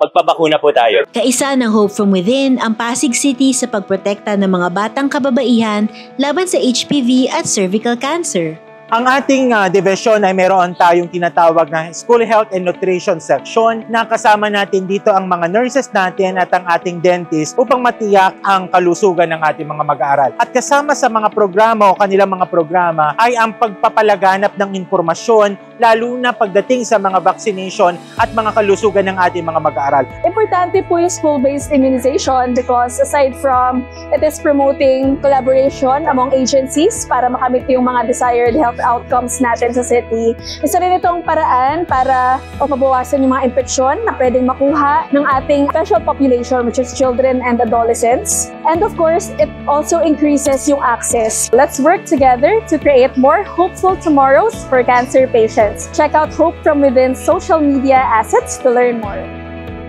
magpabakuna po tayo. Kaisa ng Hope from Within ang Pasig City sa pagprotekta ng mga batang kababaihan laban sa HPV at cervical cancer. Ang ating division ay meron tayong tinatawag na School Health and Nutrition Section na kasama natin dito ang mga nurses natin at ang ating dentist upang matiyak ang kalusugan ng ating mga mag-aaral. At kasama sa mga programa o kanilang mga programa ay ang pagpapalaganap ng impormasyon lalo na pagdating sa mga vaccination at mga kalusugan ng ating mga mag-aaral. Importante po yung school-based immunization because aside from it is promoting collaboration among agencies para makamit yung mga desired health outcomes natin sa city. Isa rin itong paraan para mabawasan yung mga infeksyon na pwedeng makuha ng ating special population which is children and adolescents. And of course, it also increases yung access. Let's work together to create more hopeful tomorrows for cancer patients. Check out Hope from Within's social media assets to learn more.